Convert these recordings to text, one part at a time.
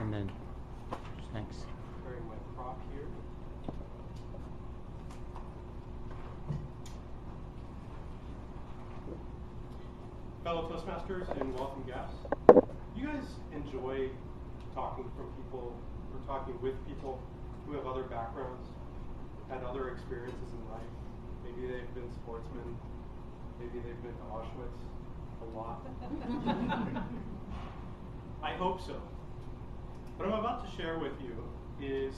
and then thanks. Carrying my prop here. Fellow Toastmasters and welcome guests. You guys enjoy talking from people or talking with people who have other backgrounds, had other experiences in life. Maybe they've been sportsmen, maybe they've been to Auschwitz a lot. I hope so. What I'm about to share with you is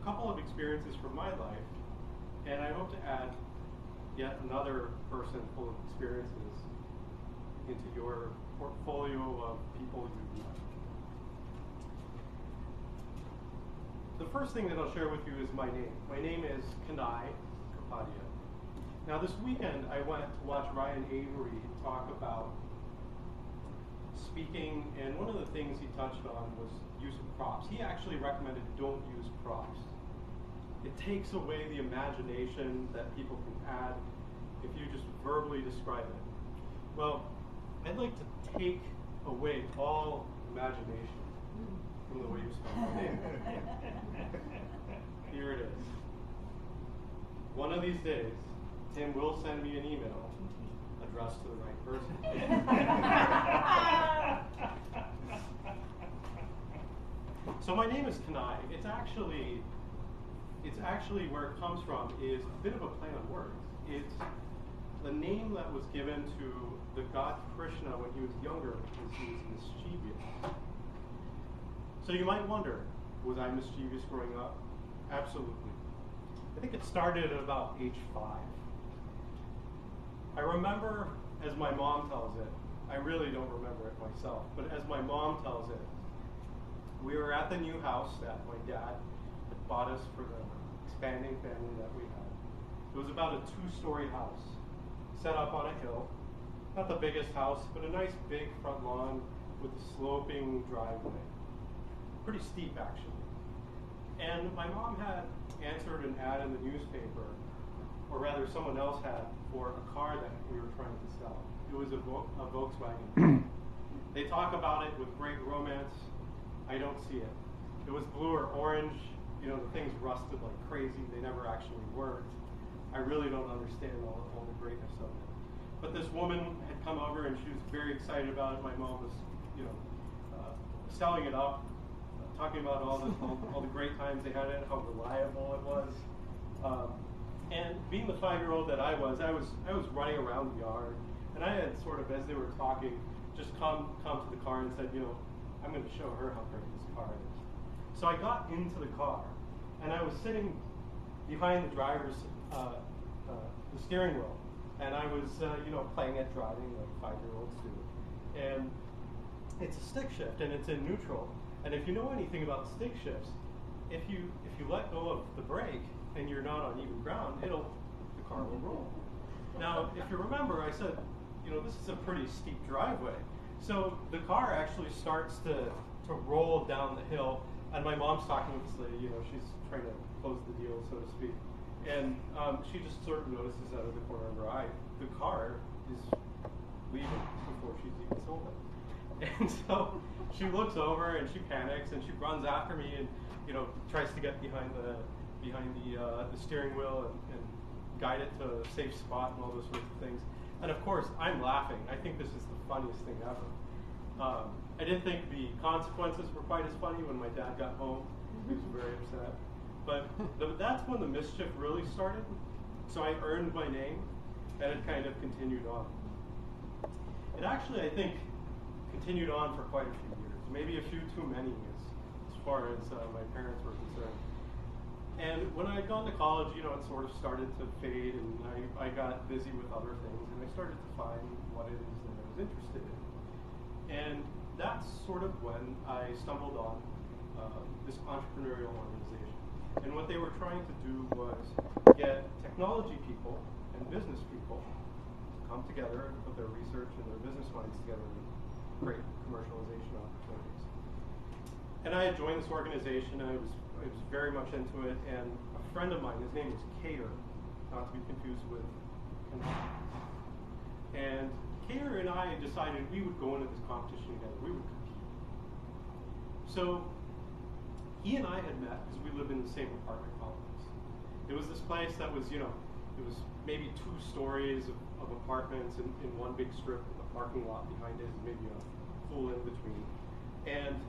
a couple of experiences from my life, and I hope to add yet another person full of experiences into your portfolio of people you know. The first thing that I'll share with you is my name. My name is Kanhai. Now this weekend I went to watch Ryan Avery talk about speaking, and one of the things he touched on was use of props. He actually recommended don't use props. It takes away the imagination that people can add if you just verbally describe it. Well, I'd like to take away all imagination from the way you spell my name. Here it is. One of these days, Tim will send me an email addressed to the right person. So my name is Kanhai. It's actually where it comes from is a bit of a play on words. It's the name that was given to the god Krishna when he was younger because he was mischievous. So you might wonder, was I mischievous growing up? Absolutely. I think it started at about age 5. I remember, as my mom tells it, I really don't remember it myself, but as my mom tells it, we were at the new house that my dad had bought us for the expanding family that we had. It was about a 2-story house, set up on a hill. Not the biggest house, but a nice big front lawn with a sloping driveway. Pretty steep, actually. And my mom had answered an ad in the newspaper, or rather someone else had, for a car that we were trying to sell. It was a Volkswagen. They talk about it with great romance. I don't see it. It was blue or orange. You know, the things rusted like crazy. They never actually worked. I really don't understand all the greatness of it. But this woman had come over and she was very excited about it. My mom was, selling it up, talking about all the great times they had in it, how reliable it was. And being the 5-year-old that I was running around the yard, and I had sort of, as they were talking, just come to the car and said, I'm going to show her how great this car is. So I got into the car, and I was sitting behind the driver's the steering wheel, and I was playing at driving like 5-year-olds do. And it's a stick shift, and it's in neutral. And if you know anything about stick shifts, if you let go of the brake and you're not on even ground, the car will roll. Now, if you remember, I said, this is a pretty steep driveway. So the car actually starts to roll down the hill, and my mom's talking with this lady, she's trying to close the deal, so to speak. And she just sort of notices out of the corner of her eye, the car is leaving before she's even sold it. And so she looks over and she panics and she runs after me and tries to get behind the steering wheel and guide it to a safe spot and all those sorts of things. And of course, I'm laughing. I think this is the funniest thing ever. I didn't think the consequences were quite as funny when my dad got home. He was very upset. But that's when the mischief really started. So I earned my name, and it kind of continued on. It actually, I think, continued on for quite a few years, maybe a few too many as far as my parents were concerned. And when I had gone to college, it sort of started to fade, and I got busy with other things, and I started to find what it is that I was interested in. And that's sort of when I stumbled on this entrepreneurial organization. And what they were trying to do was get technology people and business people to come together and put their research and their business minds together and create commercialization opportunities. And I had joined this organization, and I was very much into it, and a friend of mine, his name was Kater, not to be confused with Kanhai. And Kater and I decided we would go into this competition together. We would compete. So he and I had met because we lived in the same apartment complex. It was this place that was, it was maybe 2 stories of apartments in one big strip with a parking lot behind it, and maybe a pool in between. And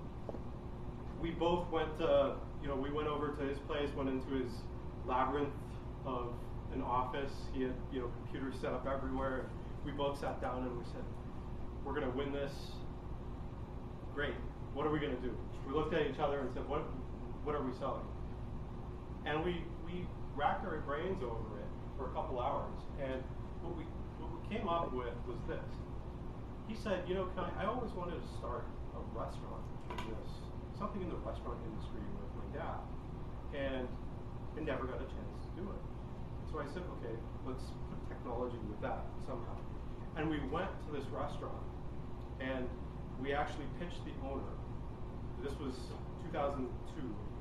we both went, we went over to his place, went into his labyrinth of an office. He had, computers set up everywhere. We both sat down and we said, we're going to win this. Great. What are we going to do? We looked at each other and said, what are we selling? And we racked our brains over it for a couple hours. And what we came up with was this. He said, Kanhai, I always wanted to start a restaurant business, something in the restaurant industry with my dad. And I never got a chance to do it. So I said, okay, let's put technology with that somehow. And we went to this restaurant, and we actually pitched the owner. This was 2002.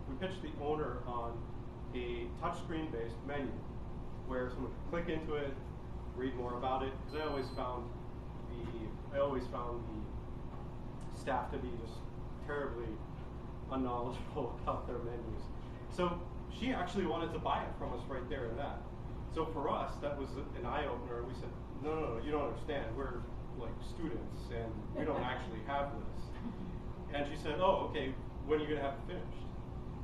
We pitched the owner on a touchscreen-based menu where someone could click into it, read more about it. Because I always found the staff to be just terribly unknowledgeable about their menus. So she actually wanted to buy it from us right there and then. So for us, that was an eye-opener. We said, no, you don't understand. We're like students, and we don't actually have this. And she said, oh, okay, when are you going to have it finished?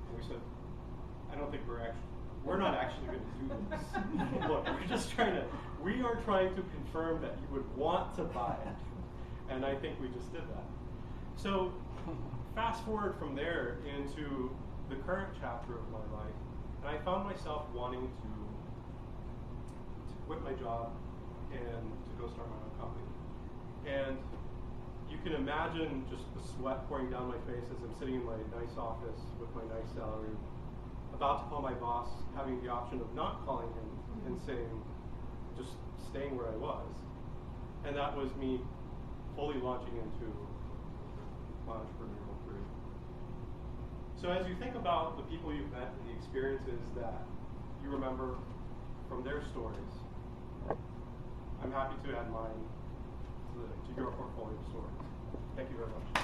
And we said, I don't think we're not actually going to do this. Look, we are trying to confirm that you would want to buy it. And I think we just did that. So fast forward from there into the current chapter of my life, and I found myself wanting to quit my job and to go start my own company. And you can imagine just the sweat pouring down my face as I'm sitting in my nice office with my nice salary, about to call my boss, having the option of not calling him and saying, just staying where I was. And that was me fully launching into my entrepreneurial career. So as you think about the people you've met and the experiences that you remember from their stories, I'm happy to add mine to your portfolio of stories. Thank you very much.